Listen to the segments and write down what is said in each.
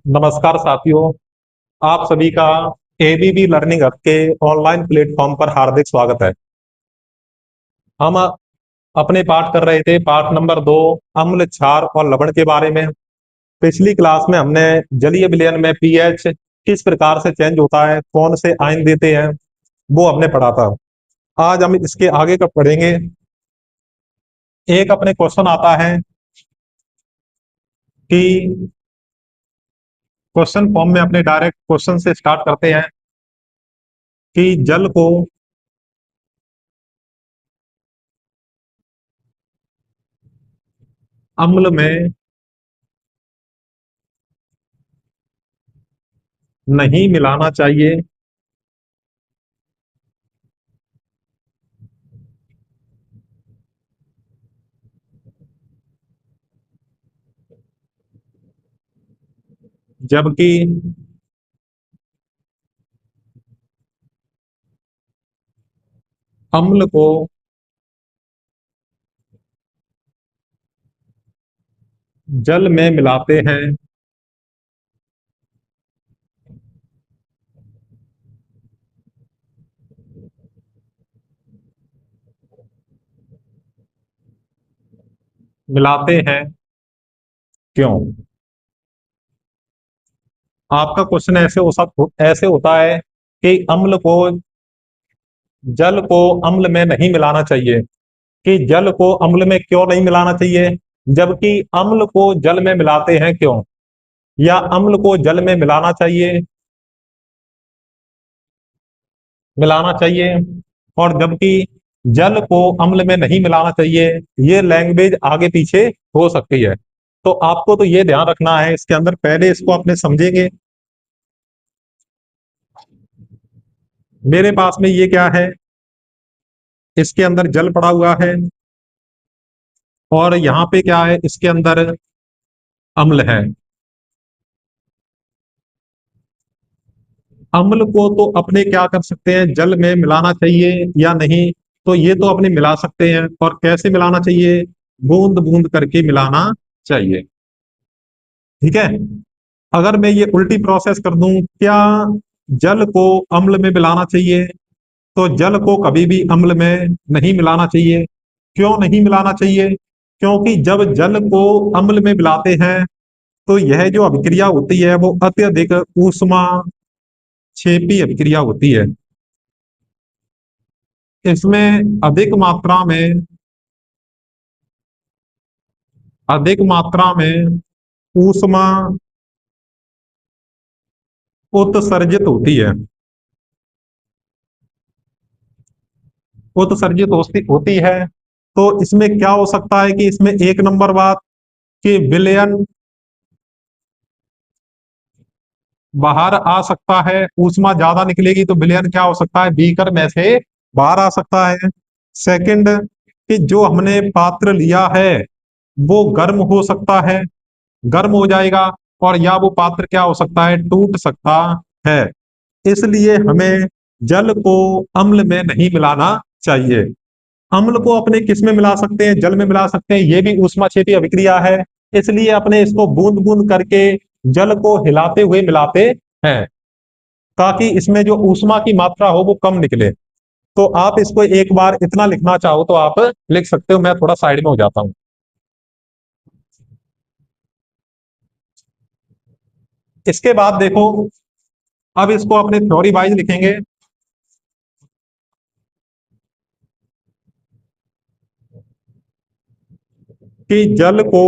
नमस्कार साथियों। आप सभी का एबीबी लर्निंग हब के ऑनलाइन प्लेटफॉर्म पर हार्दिक स्वागत है। हम अपने पाठ कर रहे थे, पाठ नंबर 2, अम्ल, क्षार और लवण के बारे में। पिछली क्लास में हमने जलीय विलयन में पीएच किस प्रकार से चेंज होता है, कौन से आयन देते हैं, वो हमने पढ़ा था। आज हम इसके आगे का पढ़ेंगे। एक अपने क्वेश्चन आता है कि क्वेश्चन फॉर्म में अपने डायरेक्ट क्वेश्चन से स्टार्ट करते हैं कि जल को अम्ल में नहीं मिलाना चाहिए, जबकि अम्ल को जल में मिलाते हैं। मिलाते हैं क्यों? आपका क्वेश्चन ऐसे होता है कि जल को अम्ल में नहीं मिलाना चाहिए। कि जल को अम्ल में क्यों नहीं मिलाना चाहिए, जबकि अम्ल को जल में मिलाते हैं क्यों? या अम्ल को जल में मिलाना चाहिए और जबकि जल को अम्ल में नहीं मिलाना चाहिए। ये लैंग्वेज आगे पीछे हो सकती है, तो आपको तो ये ध्यान रखना है इसके अंदर। पहले इसको अपने समझेंगे। मेरे पास में ये क्या है, इसके अंदर जल पड़ा हुआ है और यहाँ पे क्या है, इसके अंदर अम्ल है। अम्ल को तो अपने क्या कर सकते हैं, जल में मिलाना चाहिए या नहीं? तो ये तो अपने मिला सकते हैं। और कैसे मिलाना चाहिए? बूंद बूंद करके मिलाना चाहिए। ठीक है। अगर मैं ये उल्टी प्रोसेस कर दूं, क्या जल को अम्ल में मिलाना चाहिए? तो जल को कभी भी अम्ल में नहीं मिलाना चाहिए। क्यों नहीं मिलाना चाहिए? क्योंकि जब जल को अम्ल में मिलाते हैं तो यह जो अभिक्रिया होती है वो अत्यधिक ऊष्मा क्षेपी अभिक्रिया होती है। इसमें अधिक मात्रा में ऊष्मा उत्सर्जित होती है। उत्सर्जित होती है। तो इसमें क्या हो सकता है कि इसमें एक नंबर बात कि विलयन बाहर आ सकता है। ऊष्मा ज्यादा निकलेगी तो विलयन क्या हो सकता है, बीकर में से बाहर आ सकता है। सेकंड, कि जो हमने पात्र लिया है वो गर्म हो सकता है, गर्म हो जाएगा और या वो पात्र क्या हो सकता है, टूट सकता है। इसलिए हमें जल को अम्ल में नहीं मिलाना चाहिए। अम्ल को अपने किस में मिला सकते हैं, जल में मिला सकते हैं। ये भी ऊष्माक्षेपी अभिक्रिया है, इसलिए अपने इसको बूंद बूंद करके जल को हिलाते हुए मिलाते हैं ताकि इसमें जो ऊष्मा की मात्रा हो वो कम निकले। तो आप इसको एक बार इतना लिखना चाहो तो आप लिख सकते हो। मैं थोड़ा साइड में हो जाता हूं। इसके बाद देखो, अब इसको अपने थ्योरी वाइज लिखेंगे कि जल को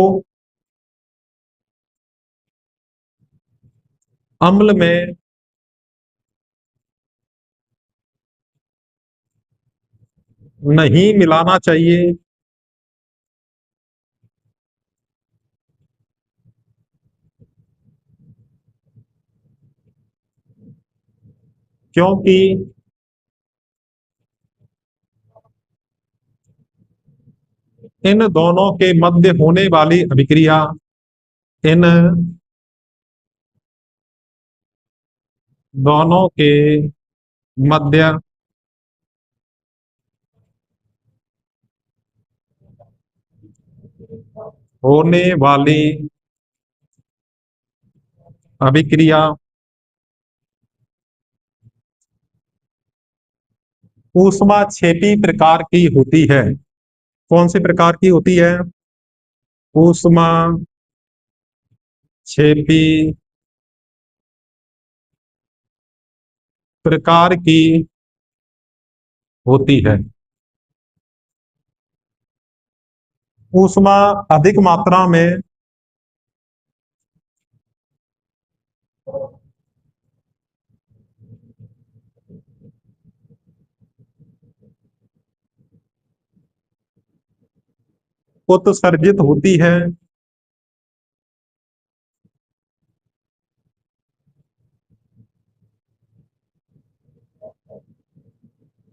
अम्ल में नहीं मिलाना चाहिए, क्योंकि इन दोनों के मध्य होने वाली अभिक्रिया, इन दोनों के मध्य होने वाली अभिक्रिया ऊष्माक्षेपी प्रकार की होती है। कौन सी प्रकार की होती है? ऊष्माक्षेपी प्रकार की होती है। ऊष्मा अधिक मात्रा में उत्सर्जित होती है,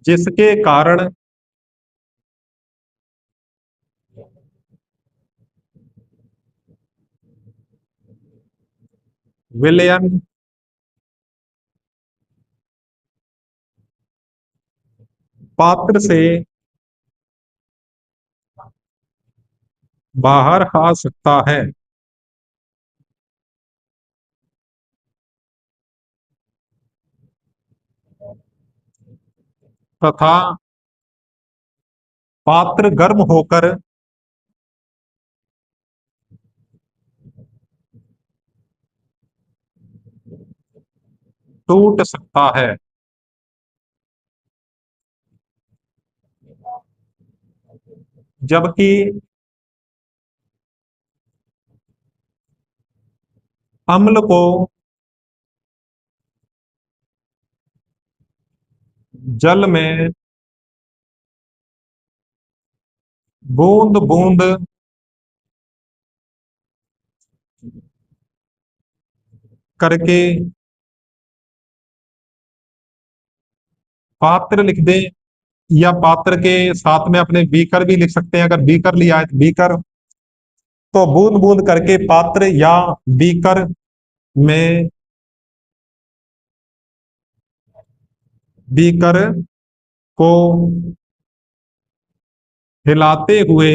जिसके कारण विलयन पात्र से बाहर आ सकता है तथा पात्र गर्म होकर टूट सकता है। जबकि अम्ल को जल में बूंद बूंद करके पात्र लिख दे, या पात्र के साथ में अपने बीकर भी लिख सकते हैं। अगर बीकर लिया है तो बीकर, तो बूंद बूंद करके पात्र या बीकर में, बीकर को हिलाते हुए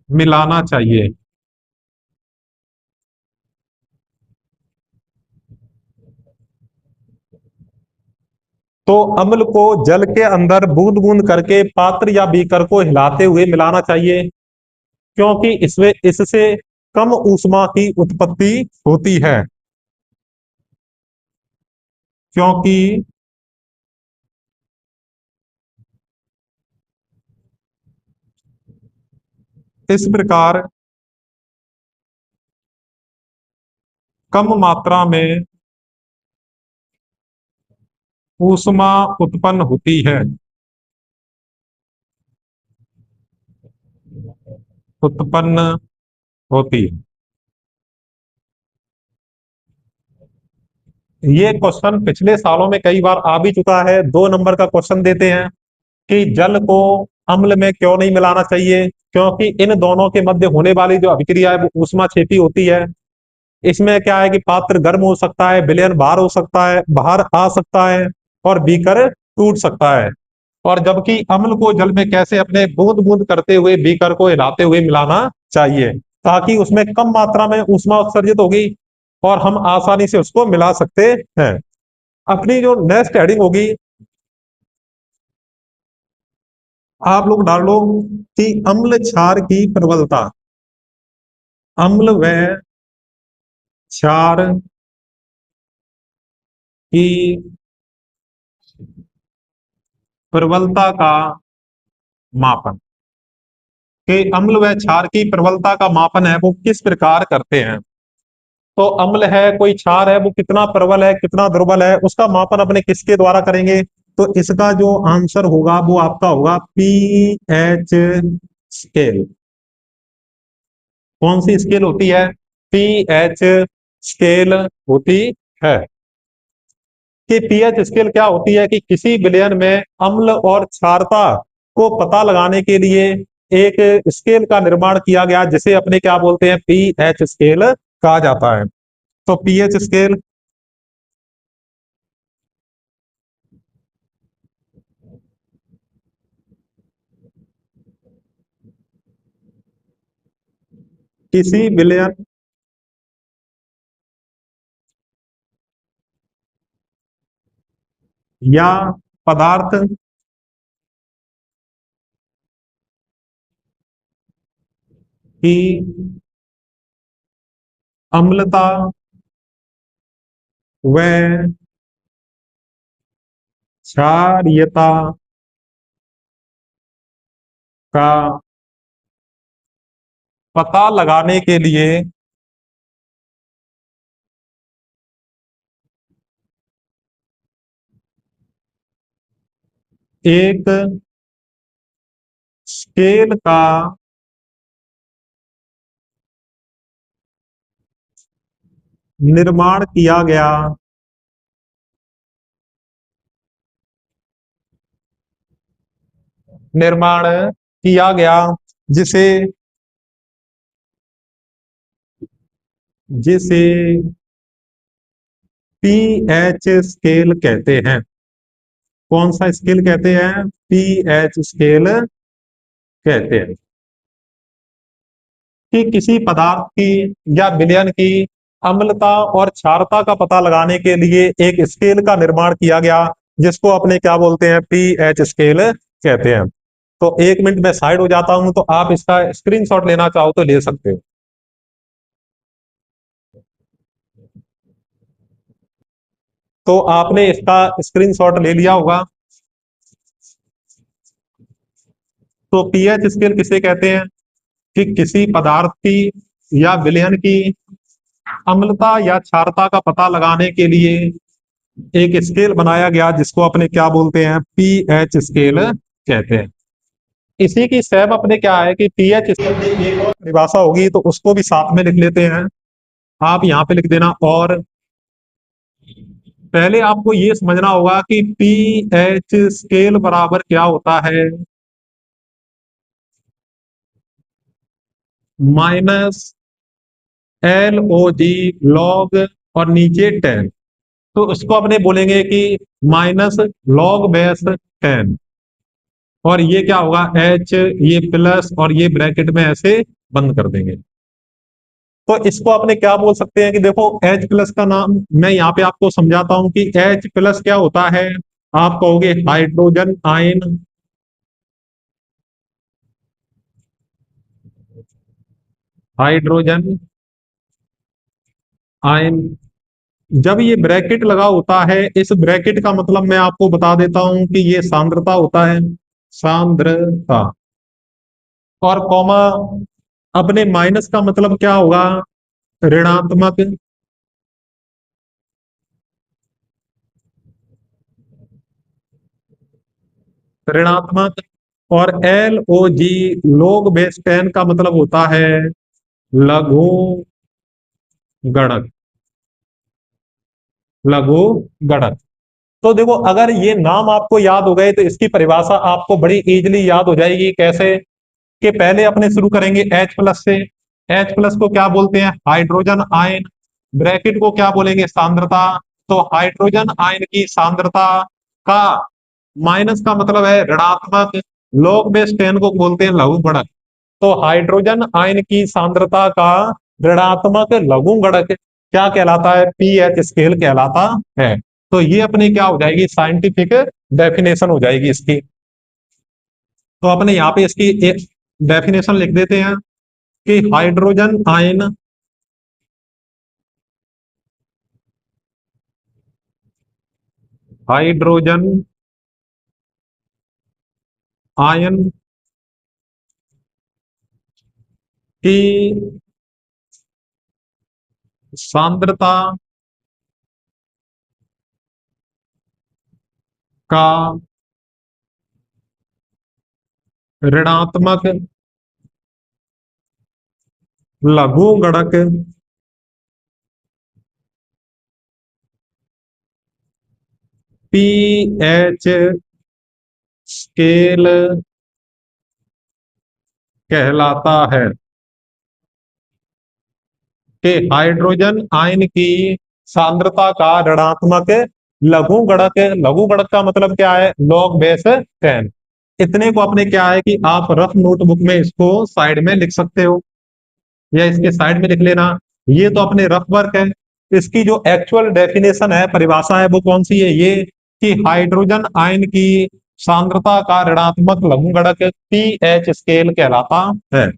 मिलाना चाहिए। तो अम्ल को जल के अंदर बूंद बूंद करके पात्र या बीकर को हिलाते हुए मिलाना चाहिए, क्योंकि इसमें इससे कम ऊष्मा की उत्पत्ति होती है। क्योंकि इस प्रकार कम मात्रा में ऊष्मा उत्पन्न होती है, उत्पन्न होती है। ये क्वेश्चन पिछले सालों में कई बार आ भी चुका है। 2 नंबर का क्वेश्चन देते हैं कि जल को अम्ल में क्यों नहीं मिलाना चाहिए, क्योंकि इन दोनों के मध्य होने वाली जो अभिक्रिया है वो ऊष्माक्षेपी होती है। इसमें क्या है कि पात्र गर्म हो सकता है, विलयन बाहर हो सकता है, बाहर आ सकता है, और बीकर टूट सकता है। और जबकि अम्ल को जल में कैसे अपने बूंद बूंद करते हुए बीकर को हिलाते हुए मिलाना चाहिए, ताकि उसमें कम मात्रा में ऊष्मा उत्सर्जित होगी और हम आसानी से उसको मिला सकते हैं। अपनी जो नेक्स्ट हेडिंग होगी, आप लोग डाल लो कि अम्ल क्षार की प्रबलता। अम्ल व क्षार की प्रबलता का मापन। कि अम्ल व क्षार की प्रबलता का मापन है वो किस प्रकार करते हैं। तो अम्ल है, कोई क्षार है, वो कितना प्रबल है कितना दुर्बल है, उसका मापन अपने किसके द्वारा करेंगे। तो इसका जो आंसर होगा वो आपका होगा पीएच स्केल। कौन सी स्केल होती है? पीएच स्केल होती है। कि पीएच स्केल क्या होती है कि किसी विलयन में अम्ल और क्षारता को पता लगाने के लिए एक स्केल का निर्माण किया गया, जिसे अपने क्या बोलते हैं, पीएच स्केल कहा जाता है। तो पीएच स्केल किसी विलयन या पदार्थ की अम्लता व क्षारीयता का पता लगाने के लिए एक स्केल का निर्माण किया गया। निर्माण किया गया जिसे जिसे पीएच स्केल कहते हैं। कौन सा स्केल कहते हैं? पीएच स्केल कहते हैं। कि किसी पदार्थ की या विलयन की अम्लता और क्षारता का पता लगाने के लिए एक स्केल का निर्माण किया गया, जिसको अपने क्या बोलते हैं? पीएच स्केल कहते हैं। तो 1 मिनट में साइड हो जाता हूं, तो आप इसका स्क्रीनशॉट लेना चाहो तो ले सकते हो। तो आपने इसका स्क्रीनशॉट ले लिया होगा। तो पीएच स्केल किसे कहते हैं? कि किसी पदार्थ की या विलयन की अम्लता या क्षारता का पता लगाने के लिए एक स्केल बनाया गया, जिसको अपने क्या बोलते हैं? पीएच स्केल कहते हैं। इसी की सेम अपने क्या है कि पीएच स्केल की एक और परिभाषा होगी, तो उसको भी साथ में लिख लेते हैं। आप यहाँ पे लिख देना। और पहले आपको ये समझना होगा कि पीएच स्केल बराबर क्या होता है? माइनस LOG लॉग और नीचे 10। तो उसको अपने बोलेंगे कि माइनस लॉग बेस 10। और ये क्या होगा? H, ये प्लस और ये ब्रैकेट में ऐसे बंद कर देंगे। तो इसको अपने क्या बोल सकते हैं कि देखो, H प्लस का नाम मैं यहाँ पे आपको समझाता हूं कि H प्लस क्या होता है। आप कहोगे हाइड्रोजन आयन। Hydrogen ion. जब ये ब्रैकेट लगा होता है, इस ब्रैकेट का मतलब मैं आपको बता देता हूं कि ये सांद्रता होता है। सांद्रता। और कॉमा अपने माइनस का मतलब क्या होगा? ऋणात्मक। ऋणात्मक। और LOG लोग बेस 10 का मतलब होता है लघु गणक। लघु गणक। तो देखो, अगर ये नाम आपको याद हो गए तो इसकी परिभाषा आपको बड़ी इजीली याद हो जाएगी। कैसे? कि पहले अपने शुरू करेंगे H प्लस से। H प्लस को क्या बोलते हैं? Hydrogen ion. ब्रैकेट को क्या बोलेंगे? सांद्रता। तो हाइड्रोजन आयन की सांद्रता का माइनस का मतलब है ऋणात्मक। लॉग बेस 10 को बोलते हैं लघु गणक। तो हाइड्रोजन आयन की सांद्रता का ऋणात्मक लघु गणक क्या कहलाता है? पीएच स्केल कहलाता है। तो ये अपने क्या हो जाएगी? साइंटिफिक डेफिनेशन हो जाएगी इसकी। तो अपने यहाँ पे इसकी एक डेफिनेशन लिख देते हैं कि हाइड्रोजन आयन हाइड्रोजन आयन की सांद्रता का ऋणात्मक लघु गणक पीएच स्केल कहलाता है। कि हाइड्रोजन आयन की सांद्रता का ऋणात्मक लघु गणक। लघु गणक का मतलब क्या है? Log base 10। इतने को अपने क्या है कि आप रफ नोटबुक में इसको साइड में लिख सकते हो। या इसके साइड में लिख लेना। ये तो अपने रफ वर्क है। इसकी जो एक्चुअल डेफिनेशन है, परिभाषा है, वो कौन सी है? ये कि हाइड्रोजन आयन की सांद्रता का ऋणात्मक लघुगणक पीएच स्केल कहलाता है।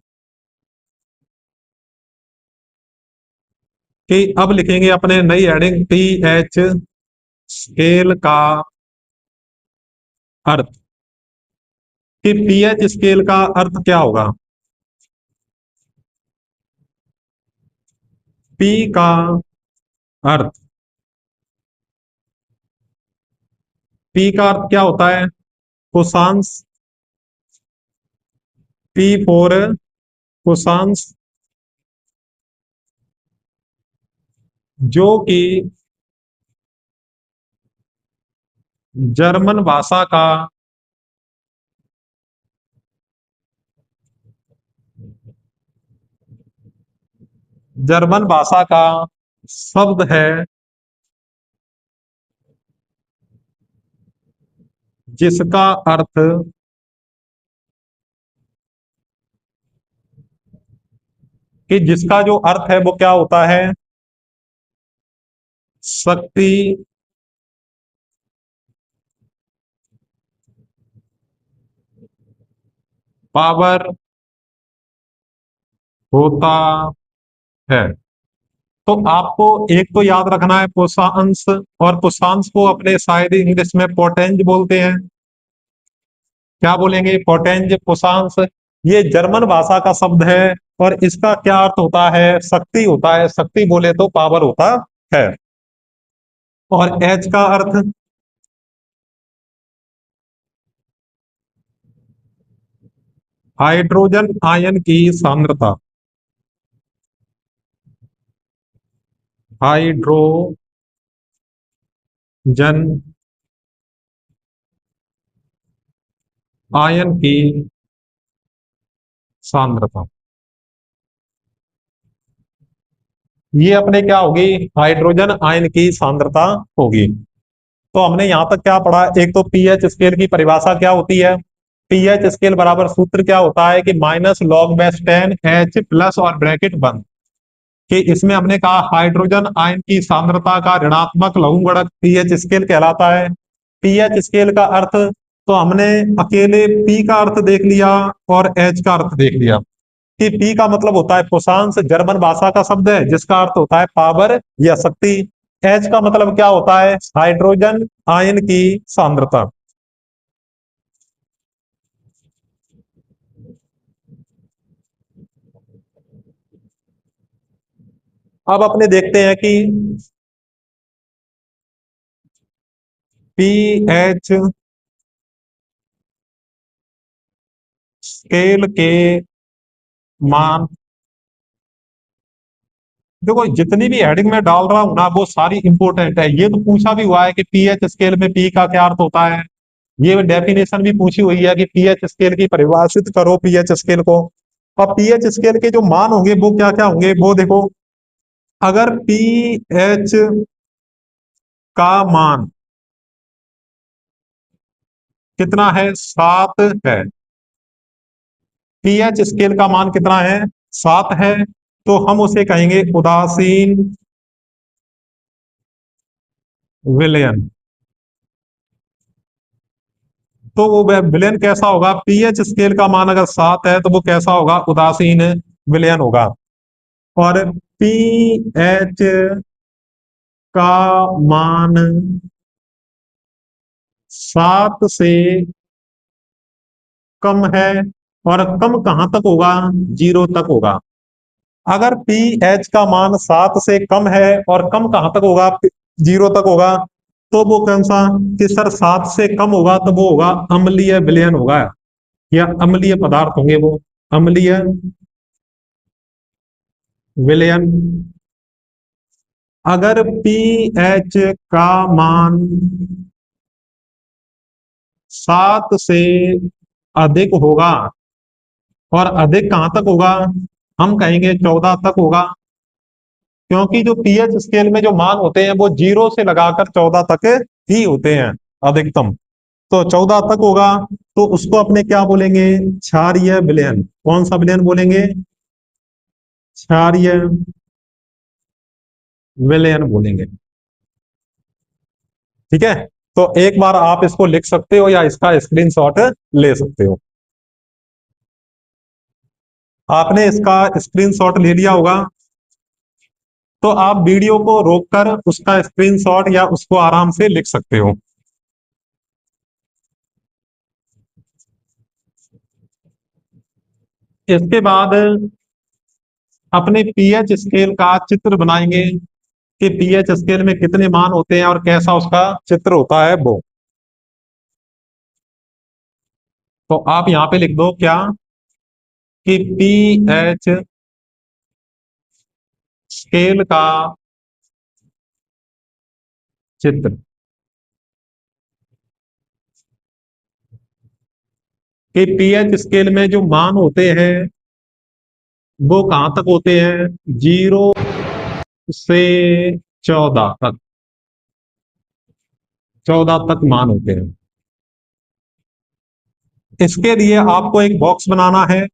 कि अब लिखेंगे अपने नई हेडिंग, पीएच स्केल का अर्थ। कि पीएच स्केल का अर्थ क्या होगा? पी का अर्थ, पी का अर्थ क्या होता है? कोसांस, पी फोर कोसांस, जो कि जर्मन भाषा का शब्द है, जिसका अर्थ कि जिसका जो अर्थ है वो क्या होता है? शक्ति, पावर होता है। तो आपको एक तो याद रखना है पोसांस, और पोसांस को अपने शायद इंग्लिश में पोटेंज बोलते हैं। क्या बोलेंगे? पोटेंज, पोसांस। ये जर्मन भाषा का शब्द है, और इसका क्या अर्थ होता है? शक्ति होता है। शक्ति बोले तो पावर होता है। और एच का अर्थ, हाइड्रोजन आयन की सांद्रता। हाइड्रोजन आयन की सांद्रता, ये अपने क्या होगी? हाइड्रोजन आयन की सांद्रता होगी। तो हमने यहां तक क्या पढ़ा? एक तो पीएच स्केल की परिभाषा क्या होती है? पीएच स्केल बराबर सूत्र क्या होता है? कि -log-10 H प्लस और ब्रैकेट बंद। कि इसमें हमने कहा हाइड्रोजन आयन की सांद्रता का ऋणात्मक लघुगणक पीएच स्केल कहलाता है। पीएच स्केल का अर्थ तो हमने अकेले पी का अर्थ देख लिया और एच का अर्थ देख लिया। कि पी का मतलब होता है पोसांस, जर्मन भाषा का शब्द है, जिसका अर्थ होता है पावर या शक्ति। एच का मतलब क्या होता है? हाइड्रोजन आयन की सांद्रता। अब अपने देखते हैं कि पी एच स्केल के मान, देखो जितनी भी हेडिंग में डाल रहा हूं ना वो सारी इंपॉर्टेंट है। ये तो पूछा भी हुआ है कि पीएच स्केल में पी का क्या अर्थ होता है। ये डेफिनेशन भी पूछी हुई है कि पीएच स्केल की परिभाषित करो पीएच स्केल को। और पीएच स्केल के जो मान होंगे वो क्या क्या होंगे वो देखो। अगर पीएच का मान कितना है? 7 है। पीएच स्केल का मान कितना है? 7 है। तो हम उसे कहेंगे उदासीन विलयन। तो वो विलयन कैसा होगा? पीएच स्केल का मान अगर 7 है तो वो कैसा होगा? उदासीन विलयन होगा। और पीएच का मान 7 से कम है, और कम कहां तक होगा? 0 तक होगा। अगर पीएच का मान 7 से कम है और कम कहां तक होगा? 0 तक होगा। तो वो कौन सा? कि सर 7 से कम होगा तो वो होगा अम्लीय विलयन होगा, या अम्लीय पदार्थ होंगे वो, अम्लीय विलयन। अगर पीएच का मान 7 से अधिक होगा, और अधिक कहां तक होगा? हम कहेंगे 14 तक होगा। क्योंकि जो पीएच स्केल में जो मान होते हैं वो 0 से लगाकर 14 तक ही होते हैं अधिकतम। तो 14 तक होगा। तो उसको अपने क्या बोलेंगे? क्षारीय विलयन। कौन सा विलयन बोलेंगे? क्षारीय विलयन बोलेंगे। ठीक है, तो एक बार आप इसको लिख सकते हो या इसका स्क्रीनशॉट ले सकते हो। आपने इसका स्क्रीनशॉट ले लिया होगा, तो आप वीडियो को रोककर उसका स्क्रीनशॉट या उसको आराम से लिख सकते हो। इसके बाद अपने पीएच स्केल का चित्र बनाएंगे कि पीएच स्केल में कितने मान होते हैं और कैसा उसका चित्र होता है वो। तो आप यहां पे लिख दो क्या, कि पीएच स्केल का चित्र, कि पीएच स्केल में जो मान होते हैं वो कहां तक होते हैं, 0 से 14 तक, 14 तक मान होते हैं। इसके लिए आपको एक बॉक्स बनाना है।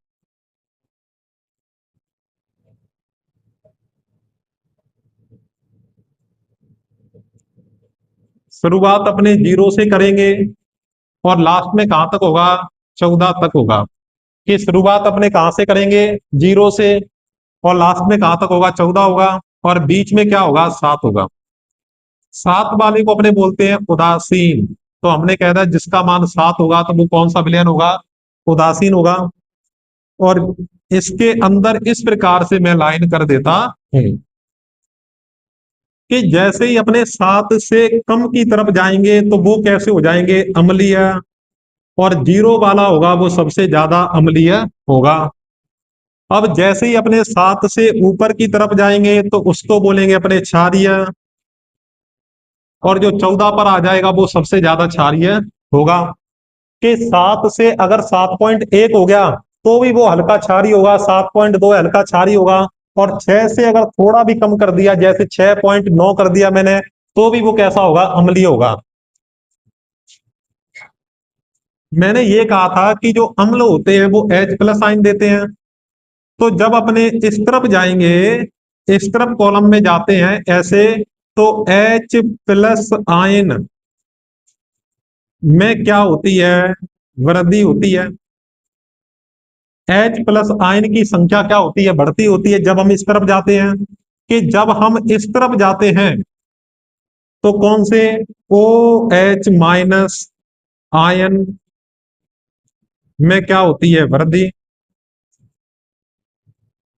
शुरुआत अपने 0 से करेंगे और लास्ट में कहां तक होगा, 14 तक होगा। कि शुरुआत अपने कहां से करेंगे, 0 से, और लास्ट में कहां तक होगा, 14 होगा, और बीच में क्या होगा, 7 होगा। 7 वाले को अपने बोलते हैं उदासीन। तो हमने कह दिया जिसका मान 7 होगा तो वो कौन सा विलयन होगा, उदासीन होगा। और इसके अंदर इस प्रकार से मैं लाइन कर देता हूं कि जैसे ही अपने 7 से कम की तरफ जाएंगे तो वो कैसे हो जाएंगे, अम्लीय। और 0 वाला होगा वो सबसे ज्यादा अम्लीय होगा। अब जैसे ही अपने 7 से ऊपर की तरफ जाएंगे तो उसको बोलेंगे अपने क्षारीय। और जो 14 पर आ जाएगा वो सबसे ज्यादा क्षारीय होगा। कि 7 से अगर 7.1 हो गया तो भी वो हल्का क्षारीय होगा, 7.2 हल्का क्षारीय होगा। और 6 से अगर थोड़ा भी कम कर दिया, जैसे 6.9 कर दिया मैंने, तो भी वो कैसा होगा, अम्लीय होगा। मैंने ये कहा था कि जो अम्ल होते हैं वो H+ आयन देते हैं। तो जब अपने इस तरफ जाएंगे, इस तरफ कॉलम में जाते हैं ऐसे, तो H+ आयन में क्या होती है, वृद्धि होती है। H+ आयन की संख्या क्या होती है, बढ़ती होती है जब हम इस तरफ जाते हैं। कि जब हम इस तरफ जाते हैं तो कौन से, OH- आयन में क्या होती है, वृद्धि।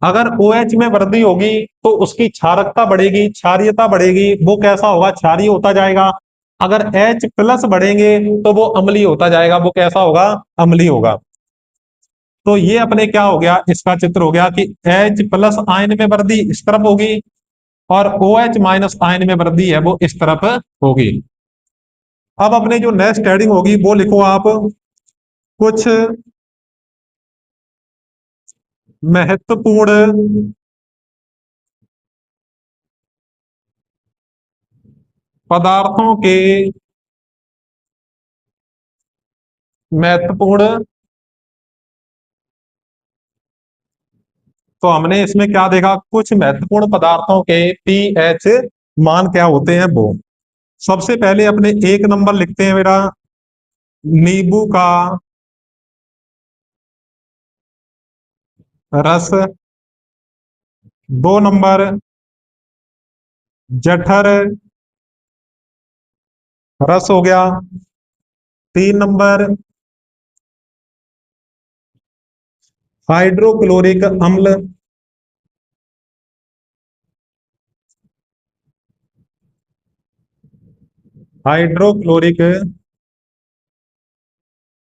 अगर OH में वृद्धि होगी तो उसकी क्षारकता बढ़ेगी, क्षारीयता बढ़ेगी, वो कैसा होगा, क्षारीय होता जाएगा। अगर H+ बढ़ेंगे तो वो अम्लीय होता जाएगा, वो कैसा होगा, अम्लीय होगा। तो ये अपने क्या हो गया, इसका चित्र हो गया कि H+ आयन में वृद्धि इस तरफ होगी और OH- आयन में वृद्धि है वो इस तरफ होगी। अब अपने जो नेक्स्ट हेडिंग होगी वो लिखो आप, कुछ महत्वपूर्ण पदार्थों के महत्वपूर्ण। तो हमने इसमें क्या देखा, कुछ महत्वपूर्ण पदार्थों के पीएच मान क्या होते हैं वो। सबसे पहले अपने 1 नंबर लिखते हैं मेरा, नींबू का रस। 2 नंबर, जठर रस हो गया। 3 नंबर, हाइड्रोक्लोरिक अम्ल। हाइड्रोक्लोरिक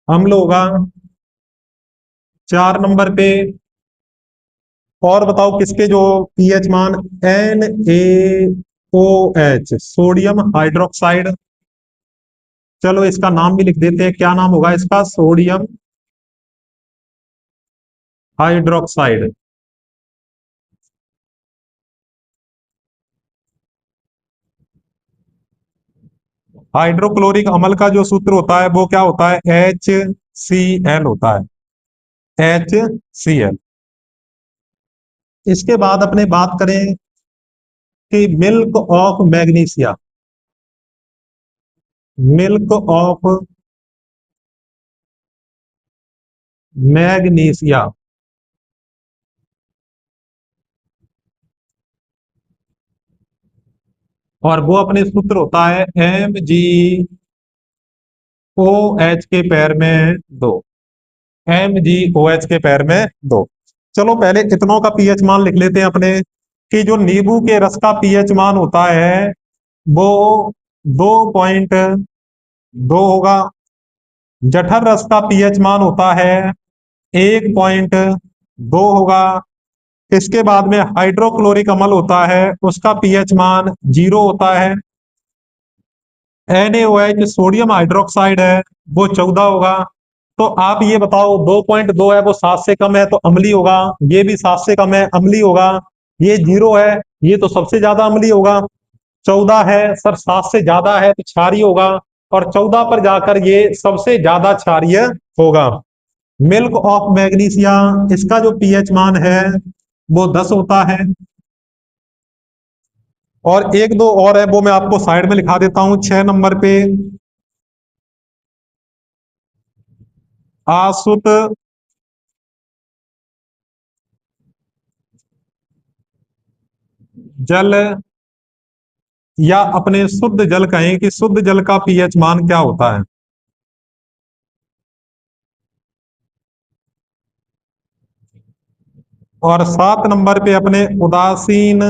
अम्ल होगा 4 नंबर पे। और बताओ किसके जो पीएच मान, NaOH, सोडियम हाइड्रोक्साइड। चलो इसका नाम भी लिख देते हैं, क्या नाम होगा इसका, सोडियम हाइड्रोक्साइड। हाइड्रोक्लोरिक अम्ल का जो सूत्र होता है वो क्या होता है, HCl होता है, HCl। इसके बाद अपने बात करें कि milk of magnesia, milk of magnesia, और वो अपने सूत्र होता है MgOH के पैर में दो, MgOH के पैर में दो। चलो पहले इतनों का पीएच मान लिख लेते हैं अपने, कि जो नींबू के रस का पीएच मान होता है वो 2.2 होगा। जठर रस का पीएच मान होता है 1.2 होगा। इसके बाद में हाइड्रोक्लोरिक अम्ल होता है, उसका पीएच मान 0 होता है। NaOH सोडियम हाइड्रोक्साइड है, वो 14 होगा। तो आप ये बताओ 2.2 है वो 7 से कम है तो अम्लीय होगा, ये भी 7 से कम है अम्लीय होगा, ये 0 है ये तो सबसे ज्यादा अम्लीय होगा। 14 है सर 7 से ज्यादा है तो क्षारीय होगा, और 14 पर जाकर ये सबसे ज्यादा क्षारीय होगा। मिल्क ऑफ मैग्नीशिया, इसका जो पीएच मान है वो 10 होता है। और एक दो और है वो मैं आपको साइड में लिखा देता हूं। 6 नंबर पे आसुत जल, या अपने शुद्ध जल कहें कि शुद्ध जल का पीएच मान क्या होता है। और 7 नंबर पे अपने उदासीन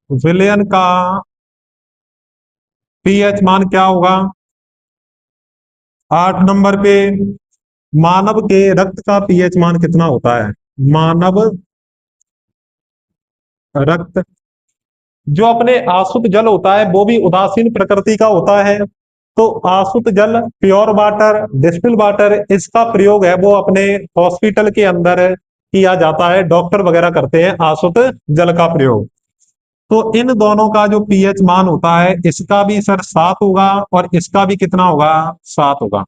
विलयन का पीएच मान क्या होगा। 8 नंबर पे मानव के रक्त का पीएच मान कितना होता है। मानव रक्त, जो अपने आसुत जल होता है वो भी उदासीन प्रकृति का होता है। तो आसुत जल, प्योर वाटर, डिस्टिल वाटर, इसका प्रयोग है वो अपने हॉस्पिटल के अंदर किया जाता है, डॉक्टर वगैरह करते हैं आसुत जल का प्रयोग। तो इन दोनों का जो पीएच मान होता है, इसका भी सर 7 होगा और इसका भी कितना होगा, 7 होगा।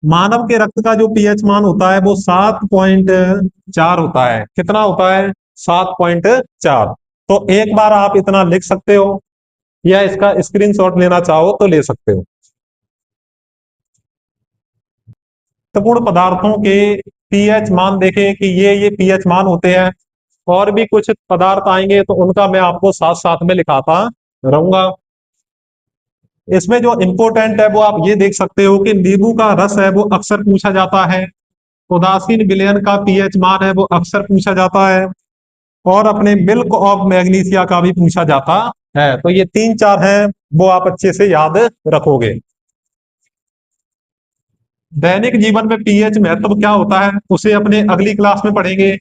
मानव के रक्त का जो पीएच मान होता है वो 7.4 होता है। कितना होता है, 7.4। तो एक बार आप इतना लिख सकते हो, या इसका स्क्रीनशॉट लेना चाहो तो ले सकते हो। महत्वपूर्ण पदार्थों के पीएच मान देखें कि ये पीएच मान होते हैं। और भी कुछ पदार्थ आएंगे तो उनका मैं आपको साथ साथ में लिखाता रहूंगा। इसमें जो इंपॉर्टेंट है वो आप ये देख सकते हो कि नींबू का रस है वो अक्सर पूछा जाता है। उदासीन विलयन का पीएच मान है वो अक्सर पूछा जाता है। और अपने मिल्क ऑफ मैग्नीशिया का भी पूछा जाता है। तो ये 3 4 हैं वो आप अच्छे से याद रखोगे। दैनिक जीवन में पीएच महत्व क्या होता है उसे अपने अगली क्लास में पढ़ेंगे।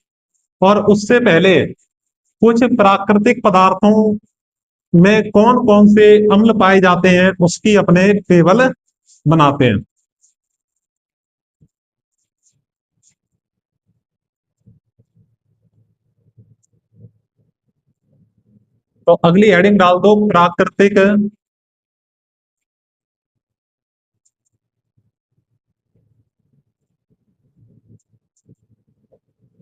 और उससे पहले कुछ प्राकृतिक पदार्थों में कौन कौन से अम्ल पाए जाते हैं उसकी अपने टेबल बनाते हैं। तो अगली हेडिंग डाल दो, प्राकृतिक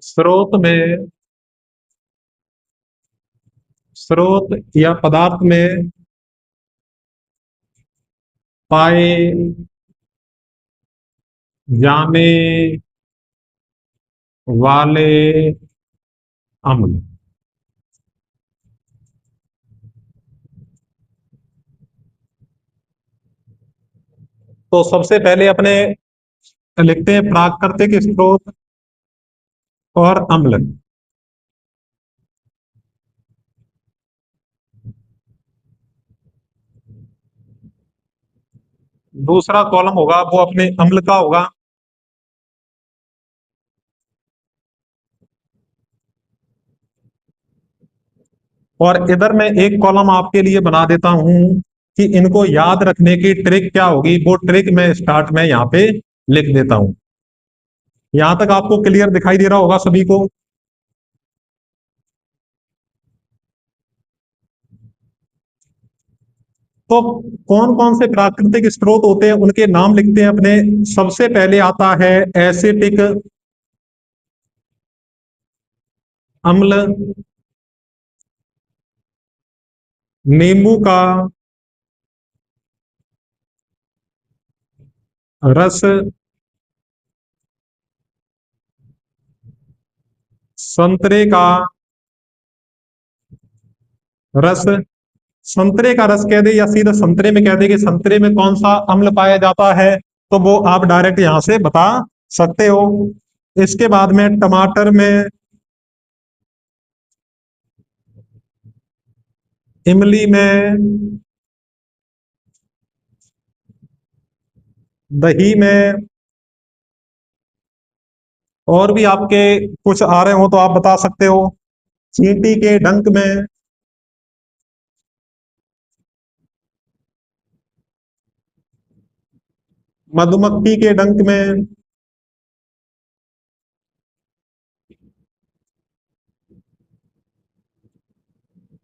स्रोत में, स्रोत या पदार्थ में पाए जाने वाले अम्ल। तो सबसे पहले अपने लिखते हैं प्राकृतिक स्रोत और अम्ल। दूसरा कॉलम होगा वो अपने अम्ल का होगा। और इधर मैं एक कॉलम आपके लिए बना देता हूं कि इनको याद रखने की ट्रिक क्या होगी, वो ट्रिक मैं स्टार्ट में यहाँ पे लिख देता हूं। यहां तक आपको क्लियर दिखाई दे रहा होगा सभी को। तो कौन कौन से प्राकृतिक स्रोत होते हैं उनके नाम लिखते हैं अपने। सबसे पहले आता है एसिटिक अम्ल, नींबू का रस, संतरे का रस। संतरे का रस कह दे या सीधा संतरे में कह दे कि संतरे में कौन सा अम्ल पाया जाता है, तो वो आप डायरेक्ट यहां से बता सकते हो। इसके बाद में टमाटर में, इमली में, दही में, और भी आपके कुछ आ रहे हो तो आप बता सकते हो। चींटी के डंक में, मधुमक्खी के डंक में,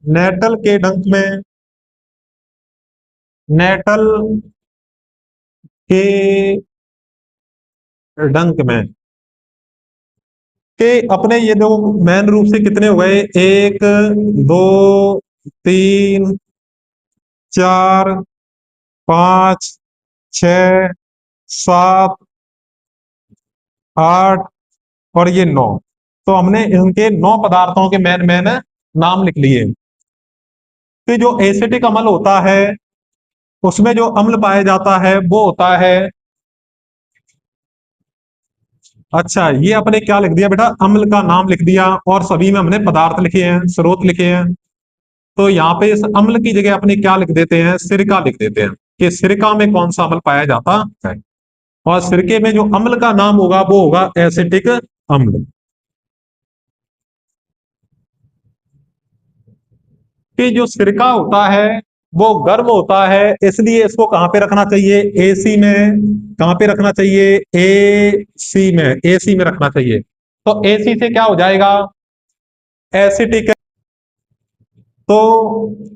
नेटल के डंक में, नेटल के डंक में। के अपने ये दो मेन रूप से कितने हो गए, एक, दो, तीन, चार, पांच, छ, सात, आठ, और ये नौ। तो हमने इनके 9 पदार्थों के मेन मेन नाम लिख लिए। कि जो एसिटिक अम्ल होता है उसमें जो अम्ल पाया जाता है वो होता है, अच्छा ये अपने क्या लिख दिया बेटा, अम्ल का नाम लिख दिया, और सभी में हमने पदार्थ लिखे हैं, स्रोत लिखे हैं। तो यहाँ पे इस अम्ल की जगह अपने क्या लिख देते हैं, सिरका लिख देते हैं कि सिरका में कौन सा अम्ल पाया जाता है। और सिरके में जो अम्ल का नाम होगा वो होगा एसिटिक अम्ल। कि जो सिरका होता है वो गर्म होता है, इसलिए इसको कहां पे रखना चाहिए, एसी में। कहां पे रखना चाहिए, एसी में, एसी में रखना चाहिए। तो एसी से क्या हो जाएगा, एसिटिक। तो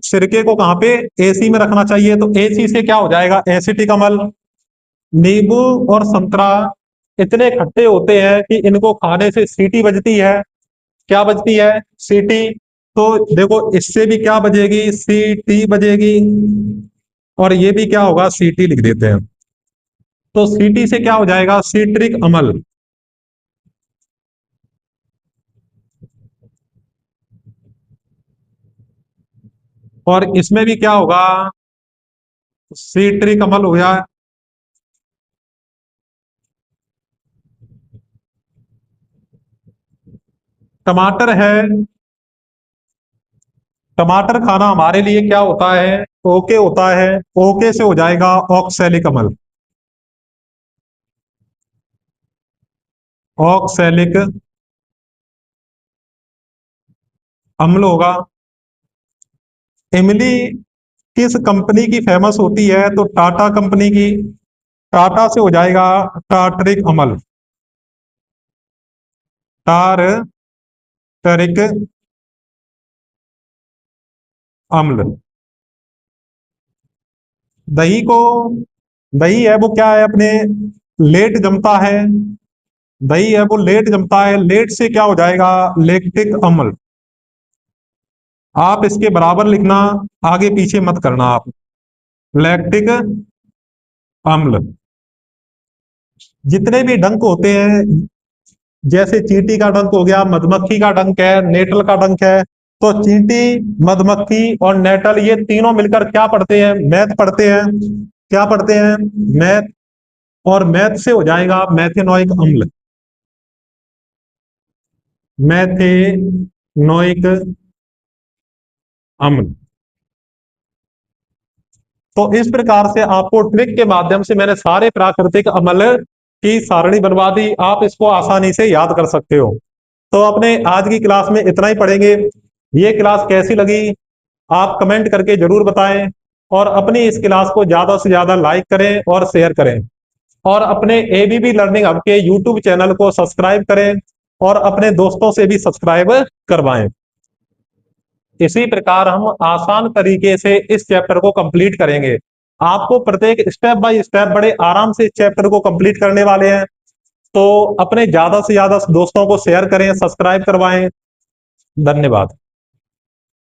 सिरके को कहां पे, एसी में रखना चाहिए, तो एसी से क्या हो जाएगा, एसिटिक अम्ल। नींबू और संतरा इतने खट्टे होते हैं कि इनको खाने से सीटी बजती है। क्या बजती है, सीटी। तो देखो इससे भी क्या बजेगी, सीटी बजेगी, और ये भी क्या होगा, सीटी लिख देते हैं। तो सीटी से क्या हो जाएगा, सीट्रिक अम्ल। और इसमें भी क्या होगा, सीट्रिक अम्ल हो गया। टमाटर है, टमाटर खाना हमारे लिए क्या होता है, ओके होता है। ओके से हो जाएगा ऑक्सैलिक अम्ल। ऑक्सैलिक अम्ल होगा। इमली किस कंपनी की फेमस होती है, तो टाटा कंपनी की। टाटा से हो जाएगा टार्टरिक अम्ल। टार्टरिक अम्ल। दही को, दही है वो क्या है अपने, लेट जमता है। दही है वो लेट जमता है, लेट से क्या हो जाएगा, लैक्टिक अम्ल। आप इसके बराबर लिखना, आगे पीछे मत करना आप। लैक्टिक अम्ल। जितने भी डंक होते हैं, जैसे चींटी का डंक हो गया, मधुमक्खी का डंक है, नेटल का डंक है। तो चींटी, मधुमक्खी और नेटल ये तीनों मिलकर क्या पढ़ते हैं, मैथ पढ़ते हैं। क्या पढ़ते हैं, मैथ। और मैथ से हो जाएगा मैथेनोइक अम्ल। मैथेनोइक अम्ल। तो इस प्रकार से आपको ट्रिक के माध्यम से मैंने सारे प्राकृतिक अम्ल की सारणी बनवा दी, आप इसको आसानी से याद कर सकते हो। तो अपने आज की क्लास में इतना ही पढ़ेंगे। ये क्लास कैसी लगी आप कमेंट करके जरूर बताएं, और अपनी इस क्लास को ज्यादा से ज्यादा लाइक करें और शेयर करें, और अपने एबीबी लर्निंग हब के यूट्यूब चैनल को सब्सक्राइब करें, और अपने दोस्तों से भी सब्सक्राइब करवाएं। इसी प्रकार हम आसान तरीके से इस चैप्टर को कंप्लीट करेंगे। आपको प्रत्येक स्टेप बाय स्टेप बड़े आराम से इस चैप्टर को कंप्लीट करने वाले हैं। तो अपने ज्यादा से ज्यादा दोस्तों को शेयर करें, सब्सक्राइब करवाएं, धन्यवाद।